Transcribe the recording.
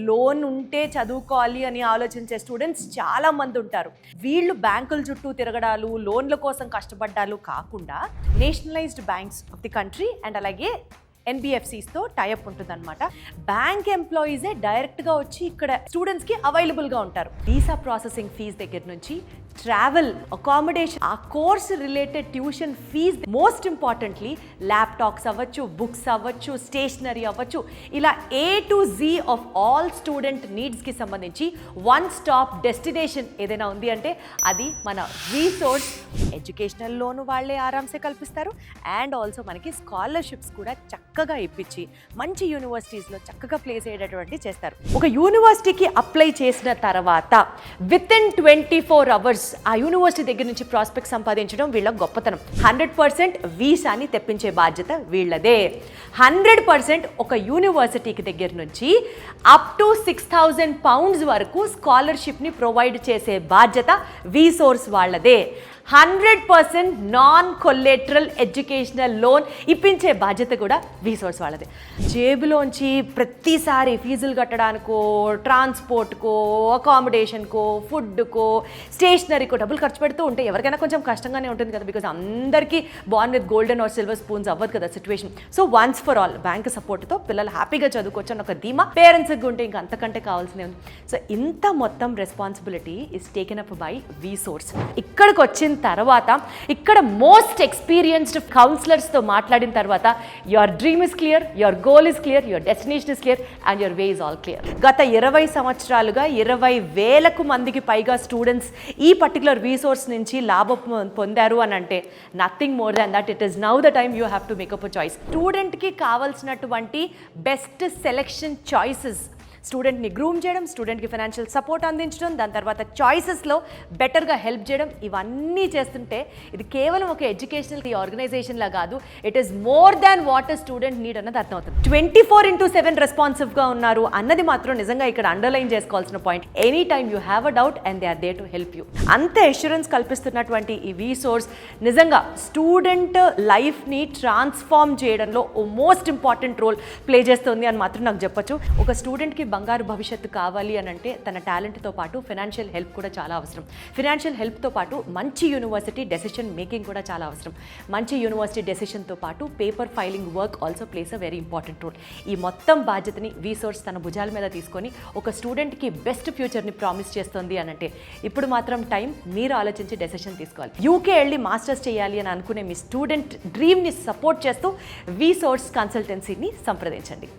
Loan ఉంటే చదువుకోవాలి అని ఆలోచించే స్టూడెంట్స్ చాలా మంది ఉంటారు. వీళ్ళు బ్యాంకుల చుట్టూ తిరగడాలు, లోన్ల కోసం కష్టపడ్డాలు కాకుండా nationalised banks of the country and అలాగే NBFCస్తో టైఅప్ ఉంటుందన్నమాట. బ్యాంక్ ఎంప్లాయీసే డైరెక్ట్గా వచ్చి ఇక్కడ స్టూడెంట్స్కి అవైలబుల్గా ఉంటారు. వీసా ప్రాసెసింగ్ ఫీజ్ దగ్గర నుంచి ట్రావెల్, అకామిడేషన్, ఆ course related tuition fees, most importantly laptops అవ్వచ్చు, బుక్స్ అవ్వచ్చు, స్టేషనరీ అవ్వచ్చు, ఇలా A to Z of all student నీడ్స్కి సంబంధించి వన్ స్టాప్ డెస్టినేషన్ ఏదైనా ఉంది అంటే అది మన రీసోర్స్. ఎడ్యుకేషనల్ లోన్ వాళ్ళే ఆరామ్సే కల్పిస్తారు అండ్ ఆల్సో మనకి స్కాలర్షిప్స్ కూడా చక్కగా ఇప్పించి మంచి యూనివర్సిటీస్లో చక్కగా ప్లేస్ అయ్యేటటువంటి చేస్తారు. ఒక యూనివర్సిటీకి అప్లై చేసిన తర్వాత విత్ ఇన్ 24 hours ఆ యూనివర్సిటీ దగ్గర నుంచి ప్రాస్పెక్ట్ సంపాదించడం వీళ్ళ గొప్పతనం. 100% వీసాని తెప్పించే బాధ్యత వీళ్ళదే. 100% ఒక యూనివర్సిటీకి దగ్గర నుంచి అప్ టు 6,000 pounds వరకు స్కాలర్షిప్ని ప్రొవైడ్ చేసే బాధ్యత వీసోర్స్ వాళ్ళదే. 100% నాన్ కొలేటరల్ ఎడ్యుకేషనల్ లోన్ ఇప్పించే బాధ్యత కూడా వీసోర్స్ వాళ్ళదే. జేబులోంచి ప్రతిసారి ఫీజులు కట్టడానికో, ట్రాన్స్పోర్ట్కో, అకామిడేషన్కో, ఫుడ్కో, స్టేషనరీకో డబ్బులు ఖర్చు పెడుతూ ఉంటే ఎవరికైనా కొంచెం కష్టంగానే ఉంటుంది కదా. బికాజ్ అందరికీ born with golden are silver spoons అవ్వదు కదా situation. So once for all bank సపోర్ట్తో పిల్లలు హ్యాపీగా చదువుకోవచ్చు అని ఒక ధీమా పేరెంట్స్కి ఉంటే ఇంకా అంతకంటే కావాల్సినవి ఉంది. సో ఇంత మొత్తం responsibility is taken up by వీసోర్స్. ఇక్కడికి వచ్చిన తర్వాత ఇక్కడ మోస్ట్ ఎక్స్పీరియన్స్డ్ కౌన్సిలర్స్తో మాట్లాడిన తర్వాత your dream is clear, your goal is clear, your destination is clear and your way is all clear. గత 20 సంవత్సరాలుగా 20,000 మందికి పైగా స్టూడెంట్స్ ఈ పర్టికులర్ రీసోర్స్ నుంచి లాభం పొందారు అని అంటే nothing more than that. It is now the time you have to make up a choice. స్టూడెంట్కి కావాల్సినటువంటి బెస్ట్ సెలెక్షన్ చాయిసెస్, స్టూడెంట్ని గ్రూమ్ చేయడం, స్టూడెంట్కి ఫైనాన్షియల్ సపోర్ట్ అందించడం, దాని తర్వాత చాయిసెస్లో బెటర్గా హెల్ప్ చేయడం, ఇవన్నీ చేస్తుంటే ఇది కేవలం ఒక ఎడ్యుకేషనల్ ఆర్గనైజేషన్లా కాదు, it is more than what a student need అన్నది అర్థమవుతుంది. 24/7 రెస్పాన్సివ్గా ఉన్నారు అన్నది మాత్రం నిజంగా ఇక్కడ అండర్లైన్ చేసుకోవాల్సిన point. Any time you have a doubt and they are there to help you. అంత అష్యూరెన్స్ కల్పిస్తున్నటువంటి ఈ వీసోర్స్ నిజంగా స్టూడెంట్ లైఫ్ని ట్రాన్స్ఫార్మ్ చేయడంలో ఓ మోస్ట్ ఇంపార్టెంట్ రోల్ ప్లే చేస్తుంది అని మాత్రం నాకు చెప్పొచ్చు. ఒక స్టూడెంట్కి బంగారు భవిష్యత్తు కావాలి అని అంటే తన టాలెంట్తో పాటు ఫైనాన్షియల్ హెల్ప్ కూడా చాలా అవసరం. ఫైనాన్షియల్ హెల్ప్తో పాటు మంచి యూనివర్సిటీ డెసిషన్ మేకింగ్ కూడా చాలా అవసరం. మంచి యూనివర్సిటీ డెసిషన్తో పాటు paper filing work also plays a very important role. ఈ మొత్తం బాధ్యతని వీసోర్స్ తన భుజాల మీద తీసుకొని ఒక స్టూడెంట్కి బెస్ట్ ఫ్యూచర్ని ప్రామిస్ చేస్తుంది అని అంటే ఇప్పుడు మాత్రం టైం మీరు ఆలోచించి డెసిషన్ తీసుకోవాలి. యూకే వెళ్ళి మాస్టర్స్ చేయాలి అని అనుకునే మీ స్టూడెంట్ డ్రీమ్ని సపోర్ట్ చేస్తూ వీసోర్స్ కన్సల్టెన్సీని సంప్రదించండి.